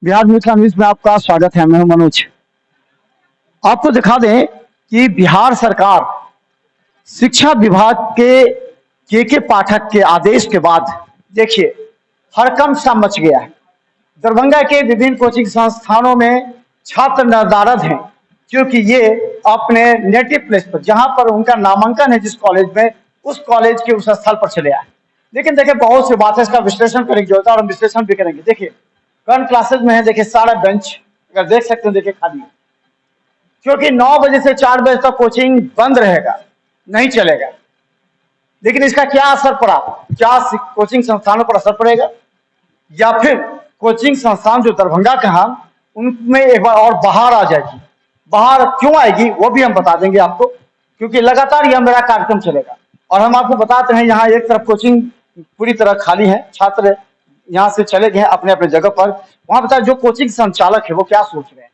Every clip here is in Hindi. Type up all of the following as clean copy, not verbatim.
बिहार मित्र न्यूज में आपका स्वागत है। मैं हूं मनोज। आपको दिखा दें कि बिहार सरकार शिक्षा विभाग के पाठक के आदेश के बाद देखिए हड़कंप सा मच गया है। दरभंगा के विभिन्न कोचिंग संस्थानों में छात्र नदारद हैं क्योंकि ये अपने नेटिव प्लेस पर जहां पर उनका नामांकन है जिस कॉलेज में उस कॉलेज के उस स्थल पर चले आए। लेकिन देखिए बहुत सी बातें इसका विश्लेषण करेंगे और हम विश्लेषण भी करेंगे। देखिए करंट क्लासेज में है, देखिए सारा बेंच अगर देख सकते हो देखिए खाली है क्योंकि 9 बजे से 4 बजे तक कोचिंग बंद रहेगा, नहीं चलेगा। लेकिन इसका क्या असर पड़ा? क्या कोचिंग संस्थानों पर असर पड़ेगा या फिर कोचिंग संस्थान जो दरभंगा के हैं उनमें एक बार और बाहर आ जाएगी? बाहर क्यों आएगी वो भी हम बता देंगे आपको, क्योंकि लगातार यह मेरा कार्यक्रम चलेगा। और हम आपको बताते हैं यहाँ एक तरफ कोचिंग पूरी तरह खाली है, छात्र यहाँ से चले गए अपने अपने जगह पर। वहां बताया जो कोचिंग संचालक है वो क्या सोच रहे हैं,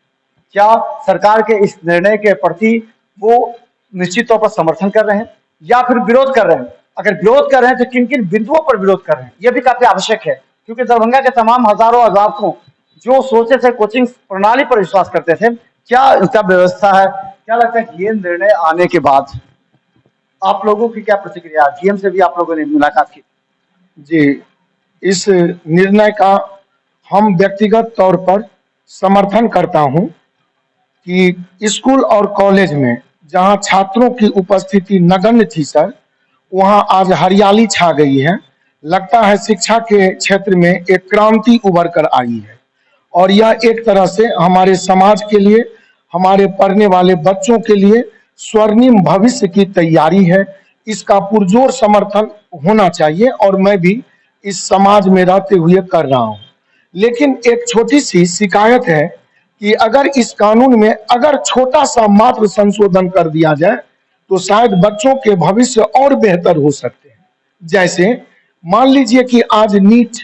क्या सरकार के इस निर्णय के प्रति वो निश्चित तौर पर समर्थन कर रहे हैं या फिर विरोध कर रहे हैं? अगर विरोध कर रहे हैं तो किन किन बिंदुओं पर विरोध कर रहे हैं यह भी काफी आवश्यक है, क्योंकि दरभंगा के तमाम हजारों अध्यापकों जो सोचे थे कोचिंग प्रणाली पर विश्वास करते थे, क्या इसका व्यवस्था है? क्या लगता है कि ये निर्णय आने के बाद आप लोगों की क्या प्रतिक्रिया? जीएम से भी आप लोगों ने मुलाकात की? जी, इस निर्णय का हम व्यक्तिगत तौर पर समर्थन करता हूं कि स्कूल और कॉलेज में जहां छात्रों की उपस्थिति नगण्य थी सर, वहां आज हरियाली छा गई है। लगता है शिक्षा के क्षेत्र में एक क्रांति उभर कर आई है और यह एक तरह से हमारे समाज के लिए, हमारे पढ़ने वाले बच्चों के लिए स्वर्णिम भविष्य की तैयारी है। इसका पुरजोर समर्थन होना चाहिए और मैं भी इस समाज में रहते हुए कर रहा हूं। लेकिन एक छोटी सी शिकायत है कि अगर इस कानून में अगर छोटा सा मात्र संशोधन कर दिया जाए तो शायद बच्चों के भविष्य और बेहतर हो सकते हैं। जैसे मान लीजिए कि आज नीट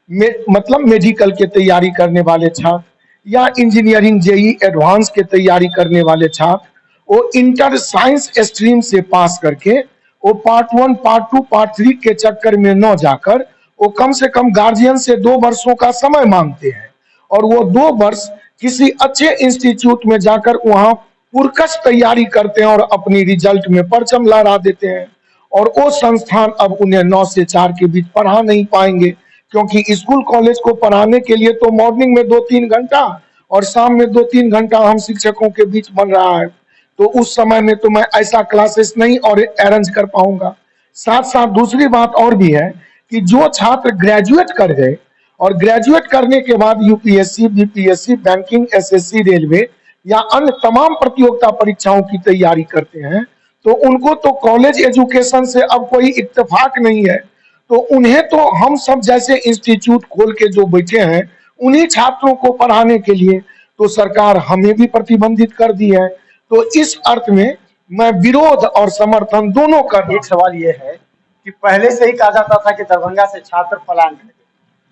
में मतलब मेडिकल के तैयारी करने वाले छात्र या इंजीनियरिंग जेई एडवांस के तैयारी करने वाले छात्र वो इंटर साइंस स्ट्रीम से पास करके वो पार्ट 1 पार्ट 2 पार्ट 3 के चक्कर में न जाकर वो कम से कम गार्जियन से 2 वर्षों का समय मांगते हैं और वो 2 वर्ष किसी अच्छे इंस्टीट्यूट में जाकर वहां पुरकस तैयारी करते हैं और अपनी रिजल्ट में परचम लहरा देते हैं और वो संस्थान अब उन्हें 9 से 4 के बीच पढ़ा नहीं पाएंगे, क्योंकि स्कूल कॉलेज को पढ़ाने के लिए तो मॉर्निंग में 2-3 घंटा और शाम में 2-3 घंटा हम शिक्षकों के बीच बन रहा है, तो उस समय में तो मैं ऐसा क्लासेस नहीं और अरेंज कर पाऊंगा। साथ साथ दूसरी बात और भी है कि जो छात्र ग्रेजुएट कर गए और ग्रेजुएट करने के बाद UPSC, BPSC, banking, SSC, railway या अन्य तमाम प्रतियोगिता परीक्षाओं की तैयारी करते हैं, तो उनको तो कॉलेज एजुकेशन से अब कोई इत्तेफाक नहीं है, तो उन्हें तो हम सब जैसे इंस्टीट्यूट खोल के जो बैठे हैं उन्हीं छात्रों को पढ़ाने के लिए तो सरकार हमें भी प्रतिबंधित कर दी है। तो इस अर्थ में मैं विरोध और समर्थन दोनों कर। एक सवाल ये है कि पहले से ही कहा जाता था कि दरभंगा से छात्र पलायन करेंगे,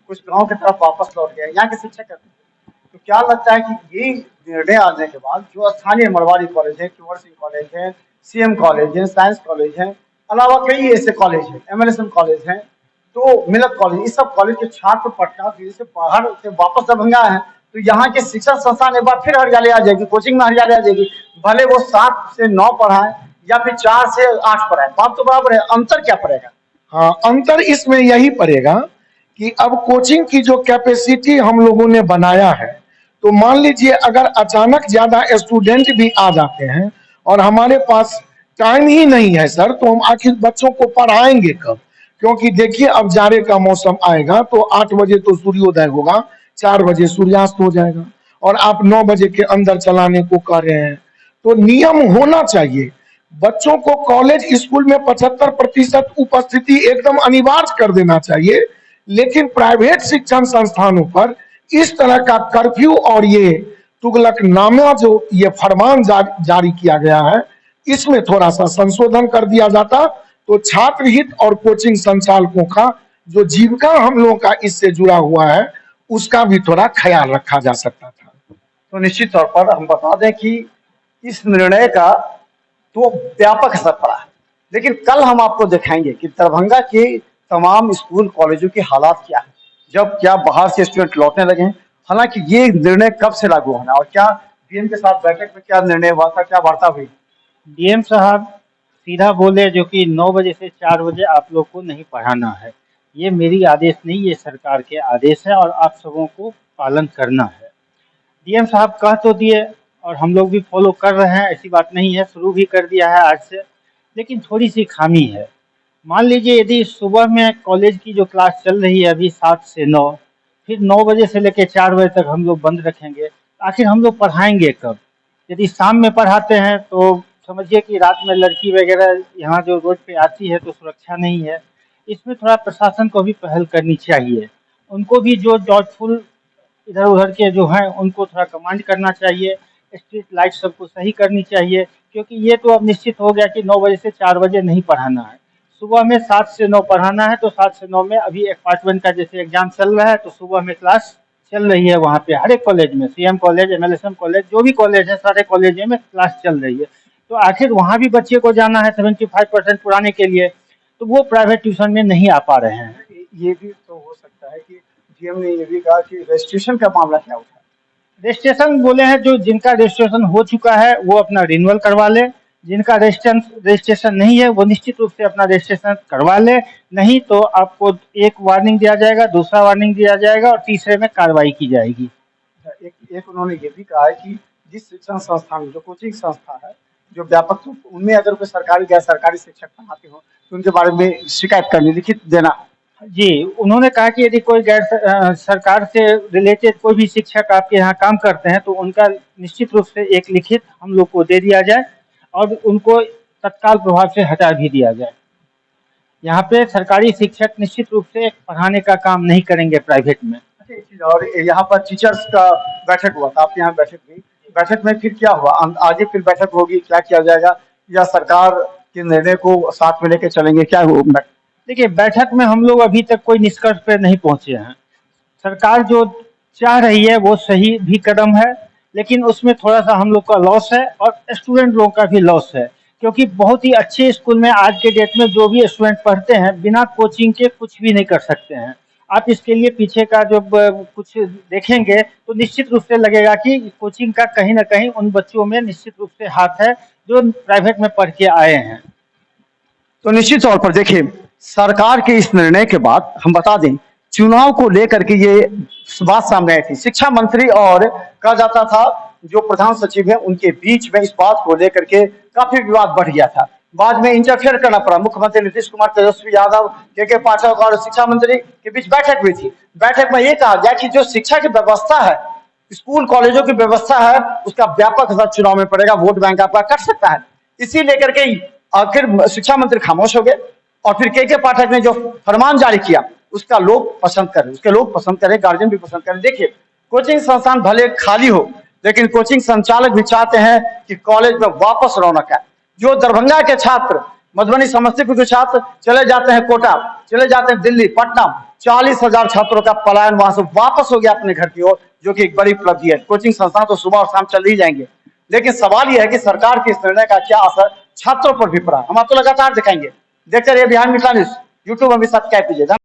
कुछ गांव की तरफ वापस लौट गए, यहाँ के शिक्षक करते थे। तो क्या लगता है कि ये निर्णय आने के बाद जो स्थानीय मरवाड़ी कॉलेज है, कुंवर सिंह कॉलेज है, सीएम कॉलेज है, साइंस कॉलेज है, अलावा कई ऐसे कॉलेज है, एमएलएसएम कॉलेज है, तो मिलक कॉलेज, इस सब कॉलेज के छात्र पटना से बाहर से वापस दरभंगा है, तो यहाँ के शिक्षण संस्थान एक बार फिर हरियाली आ जाएगी, कोचिंग में हरियाली आ जाएगी। भले वो 7 से 9 पढ़ाए या फिर 4 से 8 पढ़ाए, बात तो बराबर है, अंतर क्या पड़ेगा? हाँ, अंतर इसमें यही पड़ेगा कि अब कोचिंग की जो कैपेसिटी हम लोगों ने बनाया है, तो मान लीजिए अगर अचानक ज्यादा स्टूडेंट भी आ जाते हैं और हमारे पास टाइम ही नहीं है सर, तो हम आखिर बच्चों को पढ़ाएंगे कब? क्योंकि देखिए अब जाड़े का मौसम आएगा तो 8 बजे तो सूर्योदय होगा, 4 बजे सूर्यास्त हो जाएगा और आप 9 बजे के अंदर चलाने को कह रहे हैं। तो नियम होना चाहिए, बच्चों को कॉलेज स्कूल में 75% उपस्थिति एकदम अनिवार्य कर देना चाहिए। लेकिन प्राइवेट शिक्षण संस्थानों पर इस तरह का कर्फ्यू और ये तुगलकनामा जो ये फरमान जारी किया गया है, इसमें थोड़ा सा संशोधन कर दिया जाता तो छात्र हित और कोचिंग संचालकों का जो जीविका हम लोगों का इससे जुड़ा हुआ है उसका भी थोड़ा ख्याल रखा जा सकता था। तो निश्चित तौर पर हम बता दें कि इस निर्णय का तो व्यापक असर पड़ा है, लेकिन कल हम आपको दिखाएंगे कि दरभंगा के तमाम स्कूल कॉलेजों की हालात क्या है, जब क्या बाहर से स्टूडेंट लौटने लगे हैं हालांकि ये निर्णय कब से लागू होना और क्या डीएम के साथ बैठक में क्या निर्णय हुआ था, क्या वार्ता हुई? डीएम साहब सीधा बोले जो कि 9 बजे से 4 बजे आप लोग को नहीं पढ़ाना है। ये मेरी आदेश नहीं, ये सरकार के आदेश है और आप सबों को पालन करना है। डीएम साहब कह तो दिए और हम लोग भी फॉलो कर रहे हैं, ऐसी बात नहीं है, शुरू भी कर दिया है आज से, लेकिन थोड़ी सी खामी है। मान लीजिए यदि सुबह में कॉलेज की जो क्लास चल रही है अभी 7 से 9, फिर 9 बजे से लेकर 4 बजे तक हम लोग बंद रखेंगे, आखिर हम लोग पढ़ाएंगे कब? यदि शाम में पढ़ाते हैं तो समझिए कि रात में लड़की वगैरह यहाँ जो रोड पे आती है तो सुरक्षा नहीं है। इसमें थोड़ा प्रशासन को भी पहल करनी चाहिए। उनको भी जो डाउटफुल इधर उधर के जो हैं उनको थोड़ा कमांड करना चाहिए, स्ट्रीट लाइट सबको सही करनी चाहिए, क्योंकि ये तो अब निश्चित हो गया कि 9 बजे से 4 बजे नहीं पढ़ाना है। सुबह में 7 से 9 पढ़ाना है, तो 7 से 9 में अभी अपार्टमेंट का जैसे एग्जाम चल रहा है तो सुबह में क्लास चल रही है वहाँ पे, हर एक कॉलेज में, सीएम कॉलेज, एमएलएसएम कॉलेज, जो भी कॉलेज है सारे कॉलेजों में क्लास चल रही है। तो आखिर वहाँ भी बच्चे को जाना है 75% पुराने के लिए, तो वो प्राइवेट ट्यूशन में नहीं आ पा रहे हैं। ये भी तो हो सकता है कि डीएम ने ये भी कहा कि रजिस्ट्रेशन का मामला क्या उठा? रजिस्ट्रेशन बोले हैं जो जिनका रजिस्ट्रेशन हो चुका है वो अपना रिन्यूअल करवा ले, जिनका रजिस्ट्रेशन नहीं है वो निश्चित रूप से अपना रजिस्ट्रेशन करवा ले, नहीं तो आपको एक वार्निंग दिया जाएगा, दूसरा वार्निंग दिया जाएगा और तीसरे में कार्रवाई की जाएगी। एक उन्होंने ये भी कहा है कि जिस शिक्षण संस्थान जो कोचिंग संस्था है जो व्यापक रूप उनमें अगर कोई सरकारी गैर सरकारी शिक्षक पढ़ाते हो तो उनके बारे में शिकायत करनी, लिखित देना। जी, उन्होंने कहा कि यदि कोई सरकार से रिलेटेड कोई भी शिक्षक आपके यहाँ काम करते हैं तो उनका निश्चित रूप से एक लिखित हम लोग को दे दिया जाए और उनको तत्काल प्रभाव से हटा भी दिया जाए। यहाँ पे सरकारी शिक्षक निश्चित रूप से पढ़ाने का काम नहीं करेंगे प्राइवेट में। अच्छा, एक चीज और, यहाँ पर टीचर्स का बैठक हुआ था, आपके यहाँ बैठक हुई, बैठक में फिर क्या हुआ? आगे फिर बैठक होगी, क्या किया जाएगा या सरकार के निर्णय को साथ में लेकर चलेंगे, क्या होगा? देखिए, बैठक में हम लोग अभी तक कोई निष्कर्ष पे नहीं पहुंचे हैं। सरकार जो चाह रही है वो सही भी कदम है, लेकिन उसमें थोड़ा सा हम लोग का लॉस है और स्टूडेंट लोगों का भी लॉस है, क्योंकि बहुत ही अच्छे स्कूल में आज के डेट में जो भी स्टूडेंट पढ़ते हैं बिना कोचिंग के कुछ भी नहीं कर सकते हैं। आप इसके लिए पीछे का जब कुछ देखेंगे तो निश्चित रूप से लगेगा कि कोचिंग का कहीं ना कहीं उन बच्चों में निश्चित रूप से हाथ है जो प्राइवेट में पढ़ के आए हैं। तो निश्चित तौर पर देखिए, सरकार के इस निर्णय के बाद हम बता दें चुनाव को लेकर के ये बात सामने आई थी। शिक्षा मंत्री और कहा जाता था जो प्रधान सचिव है उनके बीच में इस बात को लेकर के काफी विवाद बढ़ गया था। बाद में इंटरफेयर करना पड़ा। मुख्यमंत्री नीतीश कुमार, तेजस्वी यादव, के पाठक और शिक्षा मंत्री के बीच बैठक हुई थी। बैठक में ये कहा गया कि जो शिक्षा की व्यवस्था है, स्कूल कॉलेजों की व्यवस्था है, उसका व्यापक असर चुनाव में पड़ेगा, वोट बैंक आपका कट सकता है। इसी लेकर के आखिर शिक्षा मंत्री खामोश हो गए और फिर के पाठक ने जो फरमान जारी किया उसका लोग पसंद करें, उसके लोग पसंद करें, गार्जियन भी पसंद करें। देखिए, कोचिंग संस्थान भले खाली हो लेकिन कोचिंग संचालक भी चाहते हैं कि कॉलेज में वापस रौनक है। जो दरभंगा के छात्र, मधुबनी, समस्तीपुर के छात्र चले जाते हैं कोटा, चले जाते हैं दिल्ली, पटना, 40,000 छात्रों का पलायन वहां से वापस हो गया अपने घर की ओर, जो कि एक बड़ी उपलब्धि है। कोचिंग संस्थान तो सुबह और शाम चल ही जाएंगे, लेकिन सवाल यह है कि सरकार के इस निर्णय का क्या असर छात्रों पर भी पड़ा। हम आपको लगातार दिखाएंगे। देखते रहिए बिहार मिथिला न्यूज, यूट्यूब में भी सब्सक्राइब कीजिए।